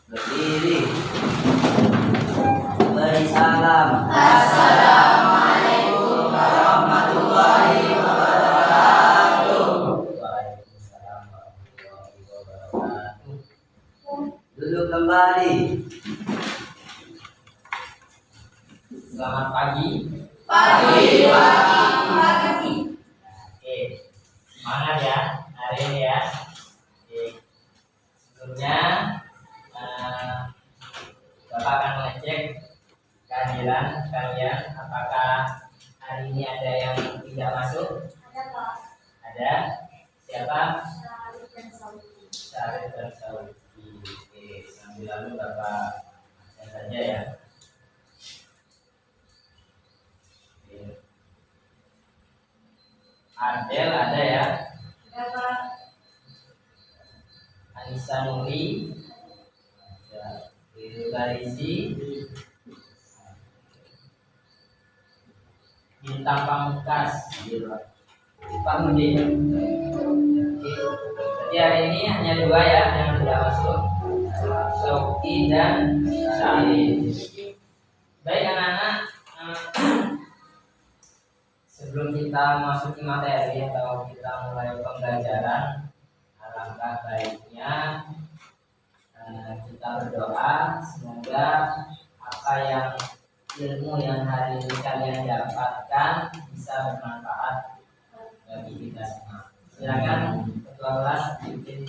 Berdiri. Beri salam. Assalamualaikum warahmatullahi wabarakatuh. Waalaikumsalam warahmatullahi wabarakatuh. Duduk kembali. Selamat pagi. Pagi. Oke, semangat ya hari ini ya. Oke. Sebelumnya Bapak akan mengecek kehadiran kalian. Apakah hari ini ada yang tidak masuk? Ada Pak. Ada. Siapa? Syarif dan Saudi. Syarif dan Saudi. Oke, sambil lalu Bapak saja ya. Oke. Adel ada ya. Ada Pak. Anissa Nuri. Ada. Garisi. Bintang Pamungkas. Pak Mudi. Jadi hari ini hanya dua ya yang tidak masuk, Soki dan Syarif. Baik anak-anak, sebelum kita masuki materi atau kita mulai pembelajaran, alangkah baiknya kita berdoa semoga apa yang ilmu yang hari ini kalian dapatkan bisa bermanfaat bagi kita semua. Silakan ketua kelas pimpin.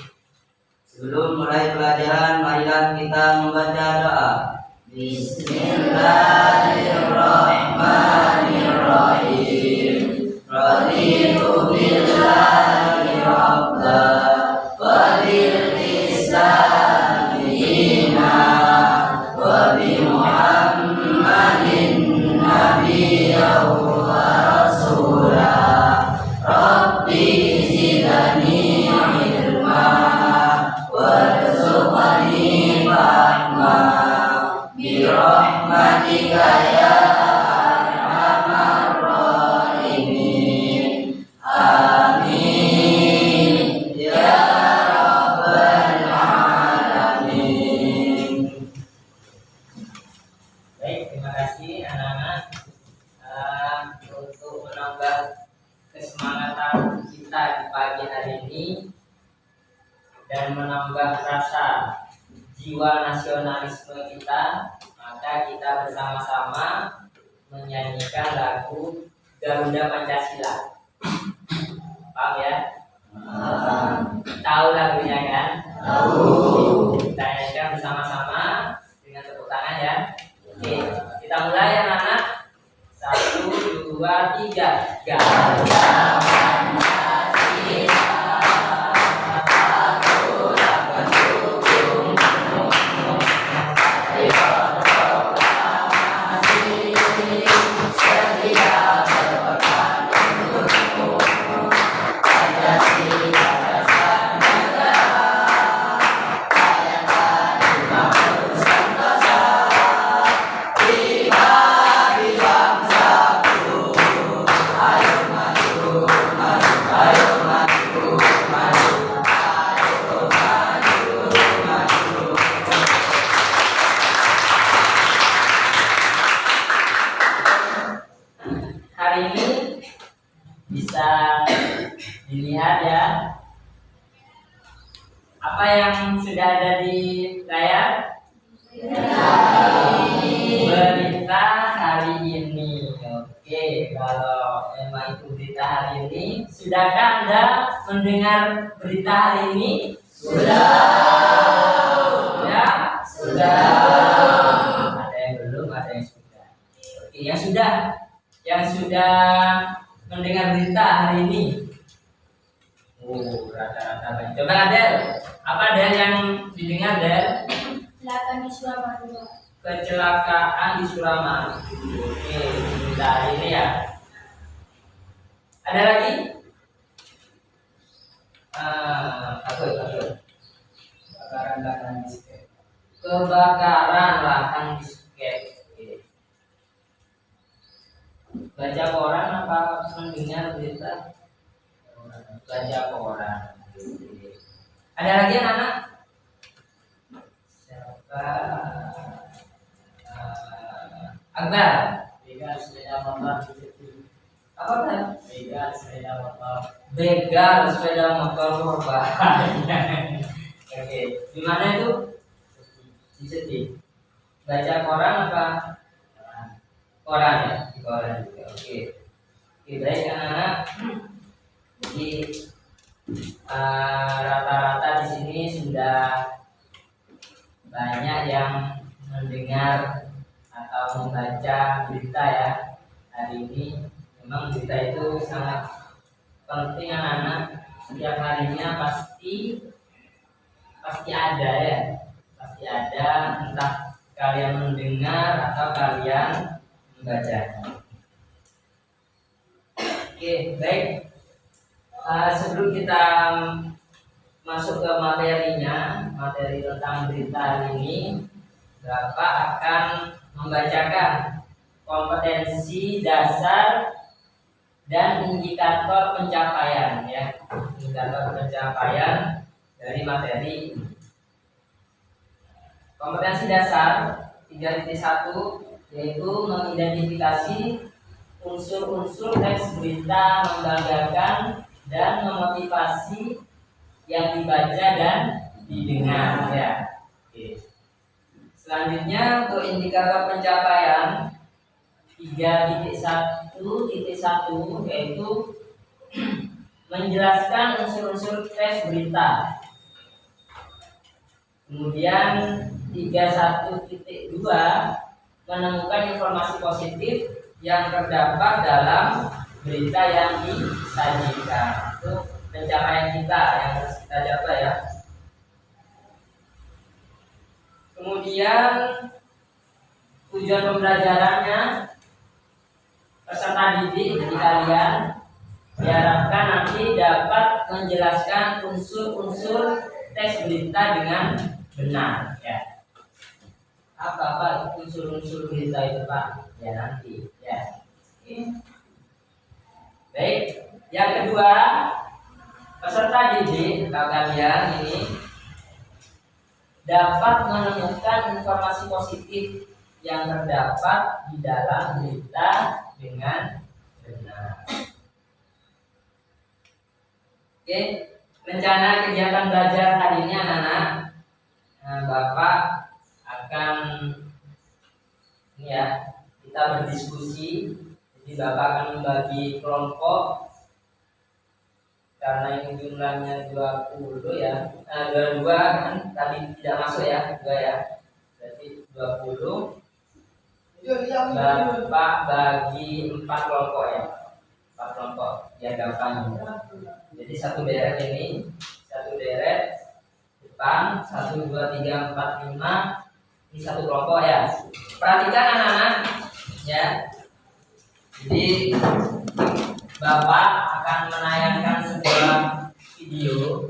Sebelum mulai pelajaran, marilah kita membaca doa. Bismillahirrahmanirrahim. Raditu billahi rabba wa bil Islam dina wa bi Muhammadin nabiyyan wa rasulah. Rabbi zidni ilma warzuqni fahma bi rahmatika ya arhamar rahimin. Amin ya rabbal alamin. Baik, terima kasih anak-anak. Untuk menambah kesemangatan kita di pagi hari ini dan menambah rasa jiwa nasionalisme kita, maka kita bersama-sama menyanyikan lagu Garuda Pancasila. Paham ya? Tahu lagunya kan? Tahu. Kita nyanyikan bersama-sama dengan tepuk tangan ya. Oke, kita mulai ya anak-anak. 1, 2, 3. Garuda Pancasila. Hari ini bisa dilihat ya apa yang sudah ada di layar. Berita hari ini. Oke, kalau memang itu berita hari ini, sudahkah Anda mendengar berita hari ini? Sudah. Ya, sudah. Ada yang belum, ada yang sudah. Oke, yang sudah mendengar berita hari ini. Rata-rata banyak. Coba Adel, apa Adel yang didengar Adel? Kecelakaan di Surabaya. Kecelakaan di Surabaya. Oke, berita hari ini ya. Ada lagi? Kebakaran lahan disket. Kebakaran lahan disket. Baca koran apa mendengar berita? Baca koran. Ada lagi anak-anak? Akbar. Begal sepeda motor dicetik. Apa kan? Begal sepeda motor. Begal sepeda motor bahaya. Oke, di mana itu? Dicetik. Baca koran apa? Koran ya, di koran juga. Oke. Oke, baik anak-anak. Jadi rata-rata di sini sudah banyak yang mendengar atau membaca berita ya hari ini. Memang berita itu sangat penting anak-anak. Setiap harinya pasti ada ya, pasti ada, entah kalian mendengar atau kalian membaca. Oke, baik. Sebelum kita masuk ke materinya, materi tentang berita hari ini, Bapak akan membacakan kompetensi dasar dan indikator pencapaian ya, indikator pencapaian dari materi ini. Kompetensi dasar 3.1 yaitu mengidentifikasi unsur-unsur teks berita membanggakan dan memotivasi yang dibaca dan didengar ya. Oke. Selanjutnya untuk indikator pencapaian 3.1.1 yaitu menjelaskan unsur-unsur teks berita. Kemudian 31.2 menemukan informasi positif yang terdapat dalam berita yang disajikan. Itu pencapaian kita yang harus kita capai ya. Kemudian tujuan pembelajarannya, peserta didik jadi kalian diharapkan nanti dapat menjelaskan unsur-unsur teks berita dengan benar ya. Apa unsur-unsur berita itu Pak? Ya nanti ya. Oke. Baik, yang kedua peserta didik atau kalian ini dapat menemukan informasi positif yang terdapat di dalam berita dengan benar. Oke, rencana kegiatan belajar hari ini anak-anak, Bapak akan ini ya, kita berdiskusi. Jadi Bapak akan membagi kelompok karena ini jumlahnya 20 ya. 22 kan tadi tidak masuk ya, 2 ya. Berarti 20. Bapak bagi 4 kelompok ya. 4 kelompok biar gampang. Jadi satu deret ini, satu deret depan 1 2 3 4 5. Ini satu kelompok ya. Perhatikan anak-anak ya. Jadi Bapak akan menayangkan sebuah video.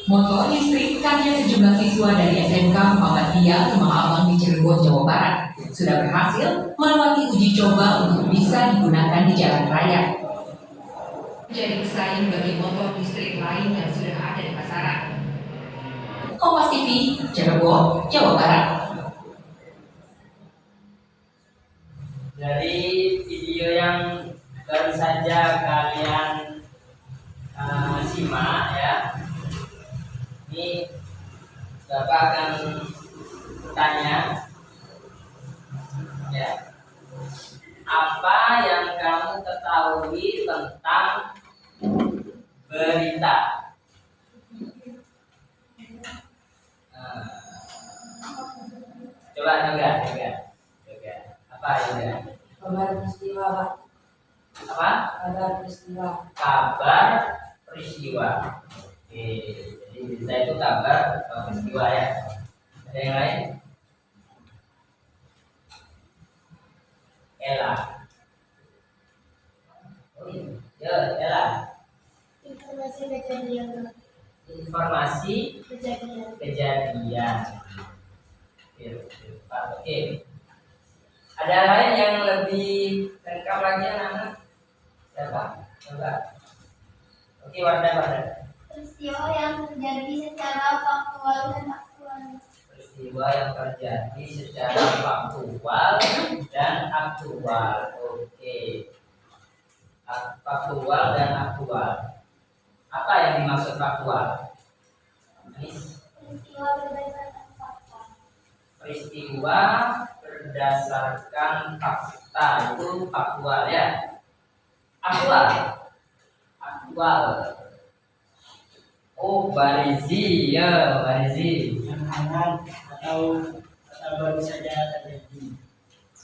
Motor listrik karya sejumlah siswa dari SMK Muhammadiyah Kemang Abang di Cirebon, Jawa Barat sudah berhasil melewati uji coba untuk bisa digunakan di jalan raya. Menjadi pesaing bagi motor listrik lain yang sudah ada di pasaran. Kompas TV, Cirebon, Jawa Barat. Dari video yang baru saja kalian simak ya, ini Bapak akan bertanya ya, apa yang kamu ketahui tentang berita? Coba enggak. Apa ya? Kabar peristiwa, Pak. Apa? Kabar peristiwa. Kabar peristiwa. Oke, jadi berita itu kabar atau peristiwa ya. Ada yang lain? Ella. Oh iya, ya Ella. Informasi kejadian. Informasi Kejadian. kejadian. Oke. Ada lain yang lebih lengkap lagi anak-anak? Siapa? Coba. Oke, Wardah. Peristiwa yang terjadi secara faktual dan aktual. Peristiwa yang terjadi secara faktual dan aktual. Oke. Faktual dan aktual. Apa yang dimaksud faktual? Peristiwa berdasarkan fakta. Peristiwa berdasarkan fakta itu faktual ya. Aktual. Aktual. Oh, Barizi ya, Barizi. Yang hangat atau baru saja terjadi.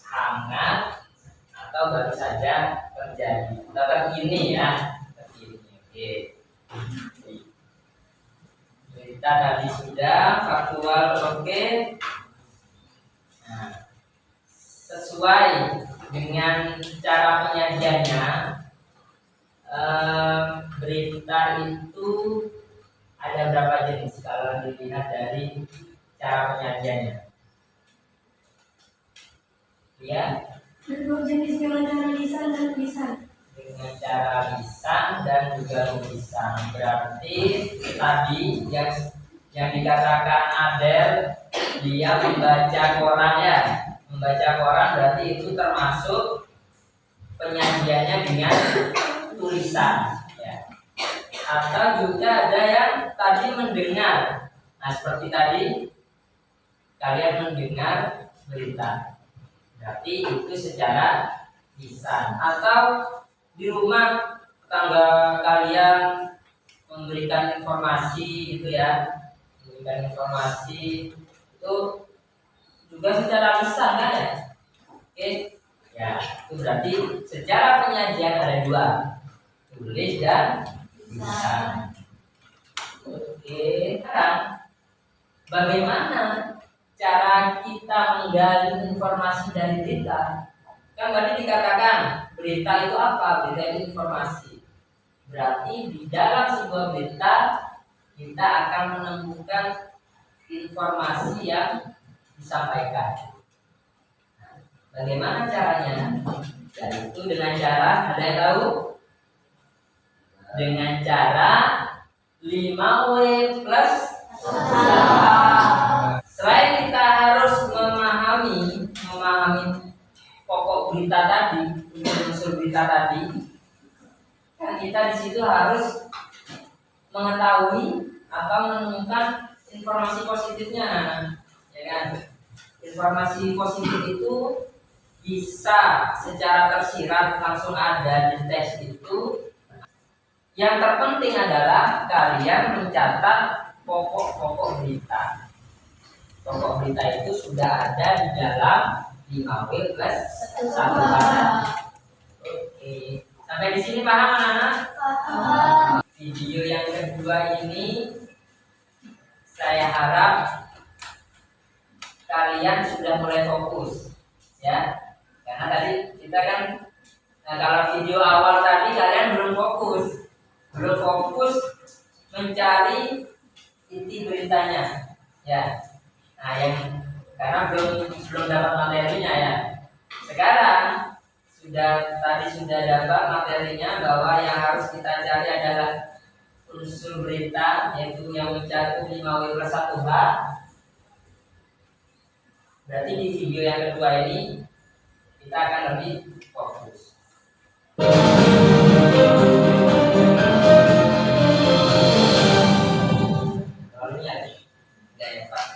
Hangat atau baru saja terjadi. Tetap ini ya. Terkini. Oke. Berita tadi sudah faktual oke. Nah, sesuai dengan cara penyajiannya, berita itu ada berapa jenis kalau dilihat dari cara penyajiannya? Ya, Berjenis dengan cara lisan dan tulisan. dengan cara lisan dan juga tulisan. Berarti tadi yang dikatakan Adel, dia membaca koran ya. Membaca koran berarti itu termasuk penyajiannya dengan tulisan ya. Atau juga ada yang tadi mendengar. Nah, seperti tadi kalian mendengar berita. Berarti itu secara lisan. Atau di rumah tetangga kalian memberikan informasi gitu ya. Memberikan informasi itu juga secara lisan kan ya. Oke. Ya, itu berarti secara penyajian ada dua. Tulis dan lisan. Oke, sekarang bagaimana cara kita menggali informasi dari berita? Kan tadi dikatakan berita itu apa? Berita itu informasi. Berarti di dalam sebuah berita kita akan menemukan informasi yang disampaikan. Bagaimana caranya? Yaitu dengan cara, ada yang tahu? Dengan cara 5W plus 1. Selain kita harus memahami pokok berita tadi, unsur berita tadi, kan kita di situ harus mengetahui atau menemukan informasi positifnya, ya kan? Informasi positif itu bisa secara tersirat langsung ada di teks itu. Yang terpenting adalah kalian mencatat pokok-pokok berita. Pokok berita itu sudah ada di dalam 5W plus 1 Oke. Sampai di sini paham anak-anak? Video yang kedua ini saya harap kalian sudah mulai fokus ya. Karena tadi kita kan kalau video awal tadi kalian belum fokus mencari inti beritanya ya. Nah, karena belum dapat materinya ya. Sekarang tadi sudah dapat materinya bahwa yang harus kita cari adalah unsur berita, yaitu yang mencakup 5W plus 1H. Berarti di video yang kedua ini kita akan lebih fokus. Lalu ya, Pak.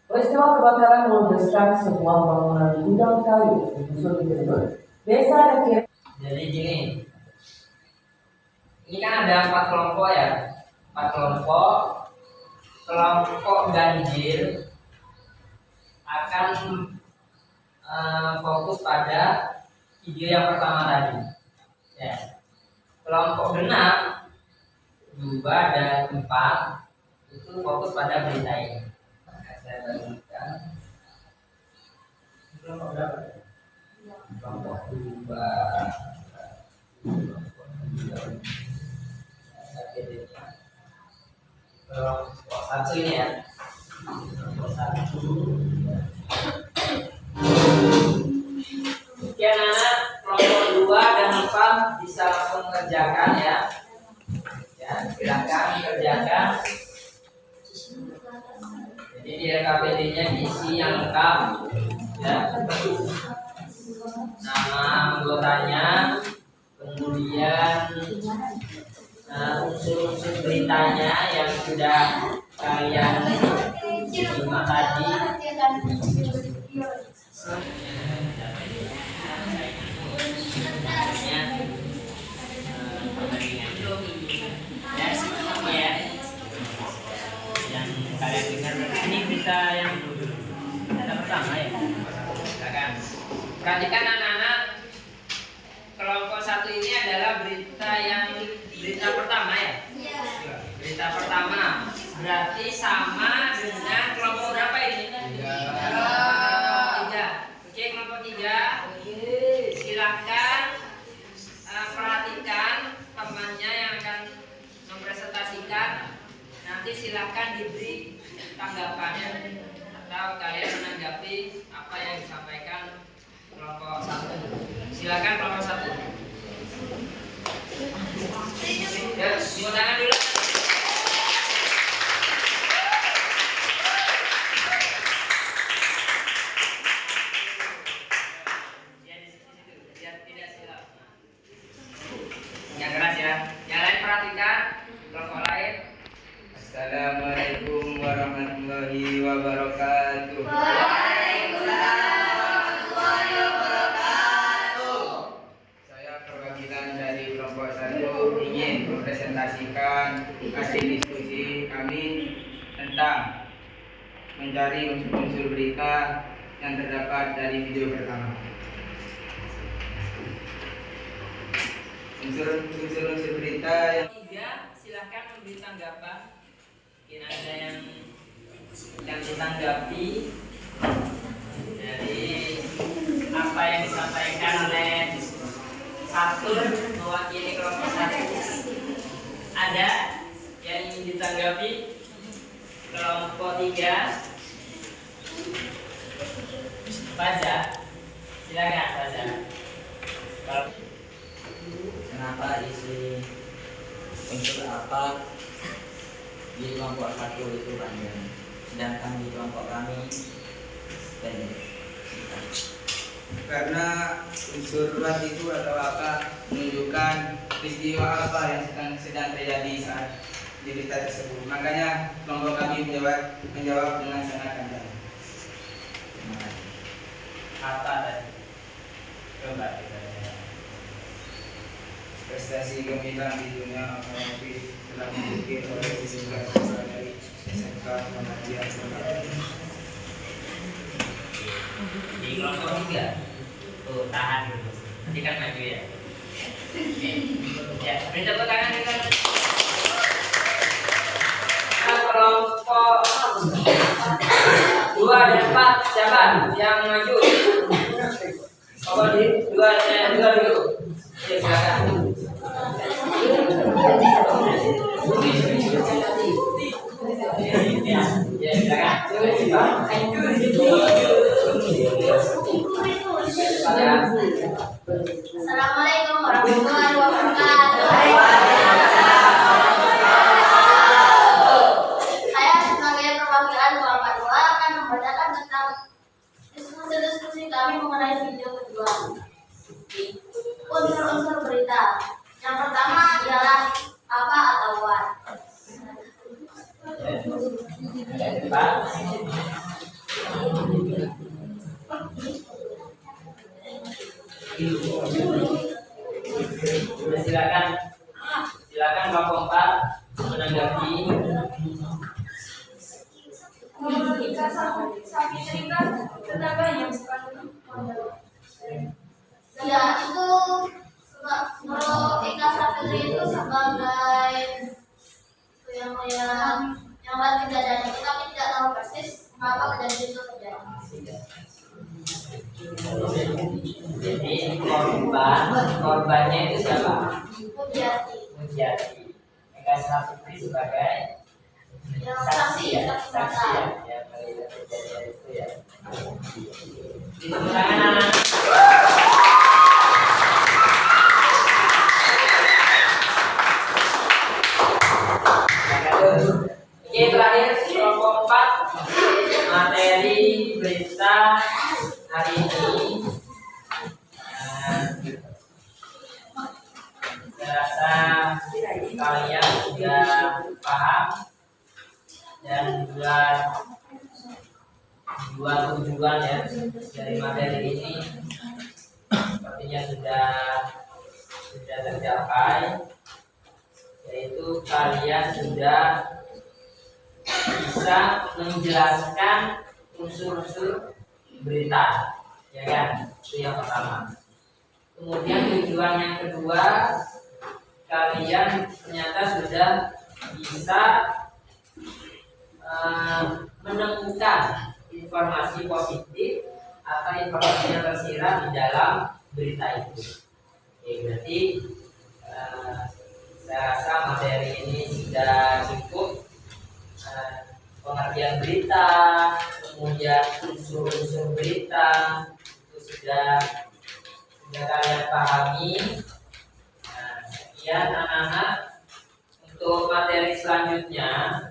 Peristiwa kebakaran meludeskan sebuah bangunan gudang kayu di dusun Cirebon, Desa Dekir. Jadi gini, ini kan ada 4 kelompok ya, 4 kelompok. Kelompok ganjil akan fokus pada video yang pertama tadi. Ya. Kelompok genap 2 dan 4 itu fokus pada berita ini. Saya bagikan. Kelompok berapa? Kelompok 2. Kelompok 1 ini ya. Kelompok 1. Oke anak-anak, kelompok 2 dan 4 bisa langsung kerjakan ya. Ya, silakan kerjakan. Jadi di LKPD-nya diisi yang lengkap ya. Nama anggotanya, kemudian unsur-unsur beritanya yang sudah kalian simak tadi. Yang kalian dengar ini berita yang pertama ya. Silakan. Perhatikan anak-anak, kelompok 1 ini adalah berita pertama ya. Berita pertama berarti sama dengan kelompok berapa ini? 3. Oke, kelompok 3. Silakan perhatikan temannya yang akan mempresentasikan. Nanti silakan diberi tanggapannya atau kalian menanggapi apa yang disampaikan kelompok 1. Silakan kelompok 1. Ya, tepuk tangan dulu. Ya, di situ biar tidak silap. Yang keras ya. Yang lain perhatikan kelompok lain. Assalamualaikum warahmatullahi wabarakatuh. Saya perwakilan dari kelompok 1 ingin mempresentasikan hasil diskusi kami tentang mencari unsur-unsur berita yang terdapat dari video pertama. Unsur-unsur berita yang 3, silahkan memberi tanggapan. Mungkin ada yang ditanggapi dari apa yang disampaikan oleh 1 mewakili kelompok 1. Ada yang ingin ditanggapi? Kelompok 3. Baca. Silakan baca. Kenapa isi unsur apa di kelompok 1 itu panjang, sedangkan di kelompok kami pendek? karena unsur luas itu atau apa menunjukkan peristiwa apa yang sedang terjadi saat di berita tersebut. Makanya kelompok kami menjawab dengan sangat panjang. Terima kasih. Apa tadi? Coba kita lihat. Prestasi gemilang di dunia otomotif telah dibuktikan oleh sejumlah siswa dari SMK Muhammadiyah Surabaya. Di kelompok 3. Tuh, tahan dulu. Nanti kan maju ya. Ya, beri tepuk tangan juga. Kelompok 2 dan 4 siapa yang maju? Kelompok 2 dulu. Ya, silakan. Ya, silakan. Assalamualaikum warahmatullahi wabarakatuh. Saya sebagai perwakilan kelompok 2 akan membacakan tentang diskusi kami mengenai video kedua. Unsur-unsur berita. Yang pertama adalah apa atau what. Pak. Silakan kelompok 4 menanggapi. Jika sapi terikat tetangganya ya itu kalau Ika Sapitri itu sebagai yang tidak ada, tapi tidak tahu persis mengapa kejadian itu terjadi. Jadi korbannya itu siapa? Mujiati. Mega Putri sebagai saksi ya, saksi ya, ya melihat kejadian itu ya. Tepuk tangan anak. Oke, terakhir kelompok 4 materi berita hari ini. Saya rasa kalian sudah paham dan dua tujuan ya dari materi ini sepertinya sudah tercapai, yaitu kalian sudah bisa menjelaskan unsur-unsur berita, ya kan? Itu yang pertama. Kemudian tujuan yang kedua, kalian ternyata sudah bisa menemukan informasi positif atau informasi yang tersirat di dalam berita itu. Oke, berarti saya rasa materi ini sudah cukup. Pengertian berita, kemudian unsur-unsur berita itu sudah kalian pahami. Sekian anak-anak. Untuk materi selanjutnya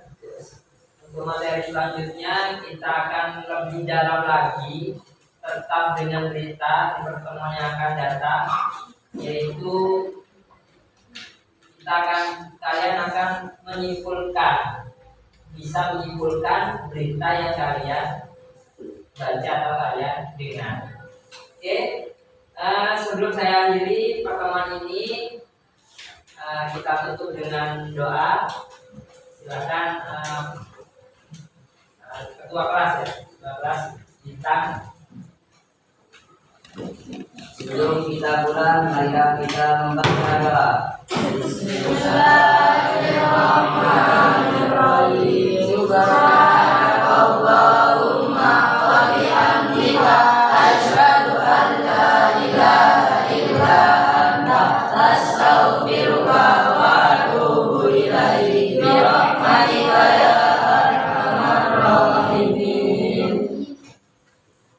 kita akan lebih dalam lagi tetap dengan berita di pertemuan yang akan datang, yaitu kalian akan bisa menyimpulkan berita yang kalian baca atau kalian dengar. Oke, sebelum saya akhiri pertemuan ini, kita tutup dengan doa. Silakan ketua kelas ya, ketua kelas Bintang. Sebelum kita pulang, marilah kita membaca doa. Bismillahirrahmanirrahim. Subhanallahumma wa bihamdika asyhadu an la ilaha illa anta astaghfiruka wa atubu ilaik. Bi rahmatika ya arhamar rahimin.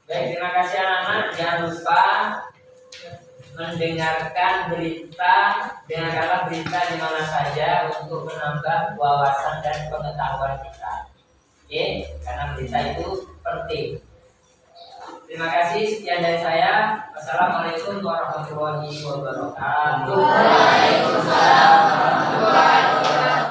Baik, terima kasih anak-anak. Jangan lupa mendengarkan dengarkanlah berita di mana saja untuk menambah wawasan dan pengetahuan kita. Oke, karena berita itu penting. Terima kasih, sekian dari saya. Wassalamualaikum warahmatullahi wabarakatuh. Waalaikumsalam warahmatullahi wabarakatuh.